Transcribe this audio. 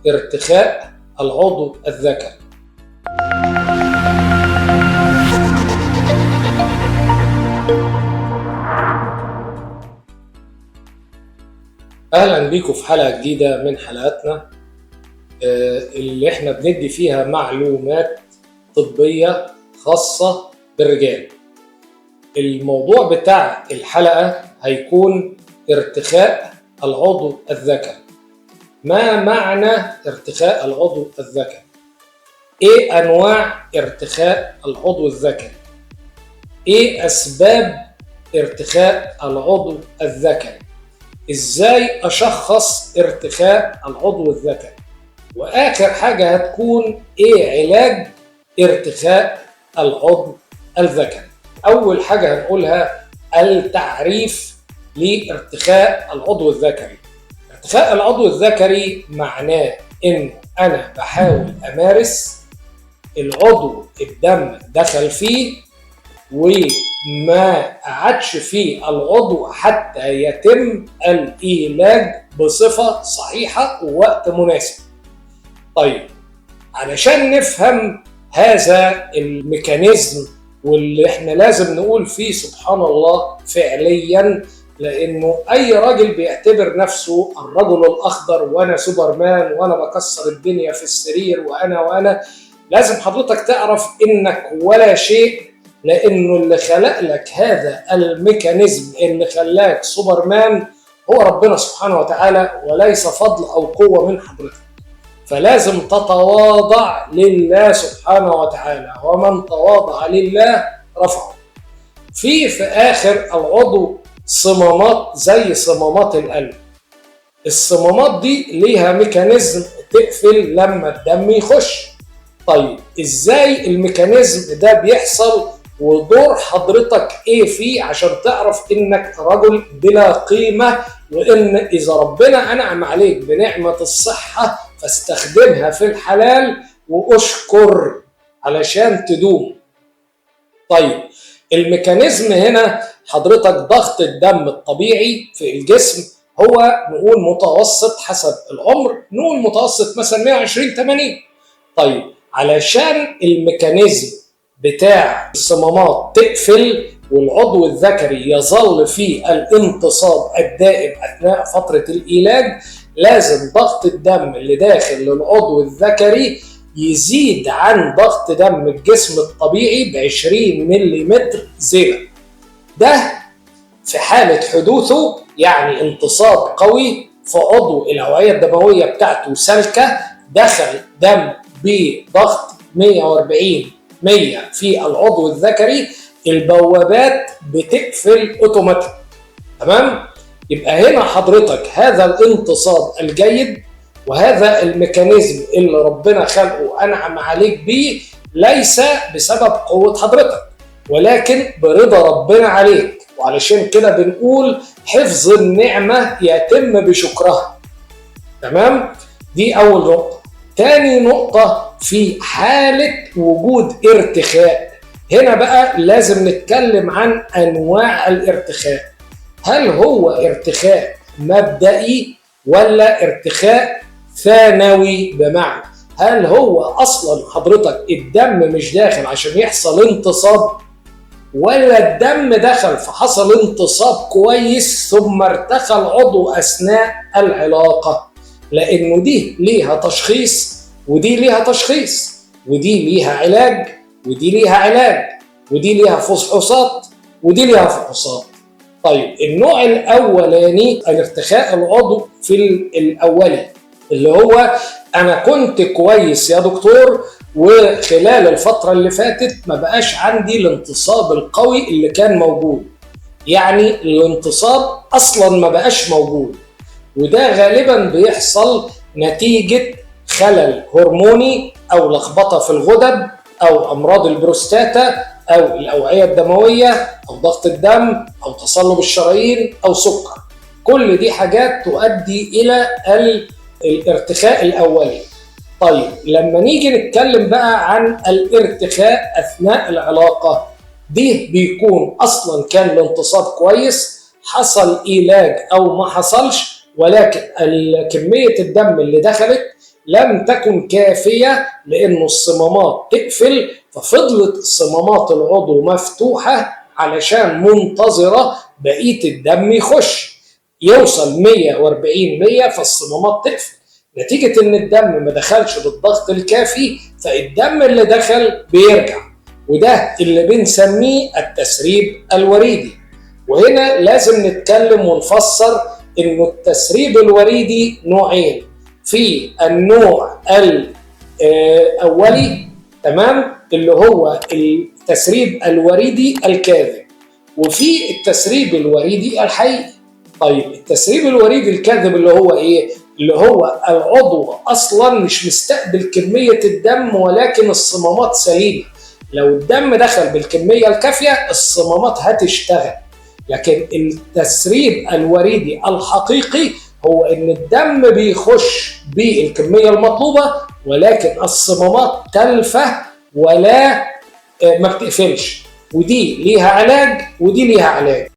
ارتخاء العضو الذكري. أهلا بيكم في حلقة جديدة من حلقاتنا اللي احنا بندي فيها معلومات طبية خاصة بالرجال. الموضوع بتاع الحلقة هيكون ارتخاء العضو الذكري. ما معنى ارتخاء العضو الذكري؟ ايه انواع ارتخاء العضو الذكري؟ ايه اسباب ارتخاء العضو الذكري؟ ازاي اشخص ارتخاء العضو الذكري؟ واخر حاجة هتكون ايه علاج ارتخاء العضو الذكري. اول حاجة هنقولها التعريف لارتخاء العضو الذكري. ارتخاء العضو الذكري معناه ان انا بحاول امارس العضو الدم دخل فيه وما قعدش فيه العضو حتى يتم العلاج بصفة صحيحة ووقت مناسب. طيب، علشان نفهم هذا الميكانيزم واللي احنا لازم نقول فيه سبحان الله فعليا، لانه اي راجل بيعتبر نفسه الرجل الاخضر وانا سوبرمان وانا بكسر الدنيا في السرير وانا لازم حضرتك تعرف انك ولا شيء، لانه اللي خلق لك هذا الميكانيزم اللي خلاك سوبرمان هو ربنا سبحانه وتعالى، وليس فضل او قوة من حضرتك. فلازم تتواضع لله سبحانه وتعالى، ومن تواضع لله رفعه. في آخر العضو صمامات زي صمامات القلب. الصمامات دي ليها ميكانيزم تقفل لما الدم يخش. طيب ازاي الميكانيزم ده بيحصل ودور حضرتك ايه فيه عشان تعرف انك رجل بلا قيمة، وان اذا ربنا انعم عليك بنعمة الصحة فاستخدمها في الحلال واشكر علشان تدوم. طيب الميكانيزم هنا حضرتك ضغط الدم الطبيعي في الجسم هو نقول متوسط حسب العمر، نقول متوسط مثلا 120-80. طيب علشان الميكانيزم بتاع الصمامات تقفل والعضو الذكري يظل في الانتصاب الدائم أثناء فترة العلاج، لازم ضغط الدم اللي داخل للعضو الذكري يزيد عن ضغط دم الجسم الطبيعي ب20 ملم زيادة. ده في حالة حدوثه يعني انتصاب قوي في عضو الأوعية الدموية بتاعته سالكة، دخل دم بضغط 140-100 في العضو الذكري، البوابات بتقفل اوتوماتيك. تمام؟ يبقى هنا حضرتك هذا الانتصاب الجيد وهذا الميكانيزم اللي ربنا خلقه وانعم عليك بيه ليس بسبب قوة حضرتك، ولكن برضا ربنا عليك. وعلشان كده بنقول حفظ النعمة يتم بشكرها. تمام؟ دي أول نقطة. تاني نقطة، في حالة وجود ارتخاء، هنا بقى لازم نتكلم عن أنواع الارتخاء. هل هو ارتخاء مبدئي ولا ارتخاء ثانوي؟ بمعنى هل هو أصلا حضرتك الدم مش داخل عشان يحصل انتصاب، ولا الدم دخل فحصل انتصاب كويس ثم ارتخى العضو أثناء العلاقة؟ لأنه دي ليها تشخيص ودي ليها تشخيص، ودي ليها علاج ودي ليها علاج، ودي ليها فحوصات ودي ليها فحوصات. طيب النوع الأولاني الارتخاء العضو في الأولي اللي هو أنا كنت كويس يا دكتور وخلال الفترة اللي فاتت ما بقاش عندي الانتصاب القوي اللي كان موجود، يعني الانتصاب أصلا ما بقاش موجود. وده غالبا بيحصل نتيجة خلل هرموني أو لخبطة في الغدد أو أمراض البروستاتا أو الأوعية الدموية أو ضغط الدم أو تصلب الشرايين أو سكر. كل دي حاجات تؤدي إلى الارتخاء الأولي. طيب لما نيجي نتكلم بقى عن الارتخاء أثناء العلاقة، دي بيكون أصلا كان الانتصاب كويس، حصل علاج أو ما حصلش، ولكن كمية الدم اللي دخلت لم تكن كافية لأنه الصمامات تقفل، ففضلت صمامات العضو مفتوحة علشان منتظرة بقية الدم يخش، يوصل 140 100 فالصمامات تقفل. نتيجة إن الدم ما دخلش بالضغط الكافي فالدم اللي دخل بيرجع، وده اللي بنسميه التسريب الوريدي. وهنا لازم نتكلم ونفسر إنه التسريب الوريدي نوعين، في النوع الأولي تمام اللي هو التسريب الوريدي الكاذب، وفي التسريب الوريدي الحقيقي. طيب التسريب الوريدي الكاذب اللي هو ايه؟ اللي هو العضو اصلا مش مستقبل كميه الدم ولكن الصمامات سليمه، لو الدم دخل بالكميه الكافيه الصمامات هتشتغل. لكن التسريب الوريدي الحقيقي هو ان الدم بيخش بالكميه المطلوبه ولكن الصمامات تلفه ولا ما بتقفلش، ودي ليها علاج ودي ليها علاج.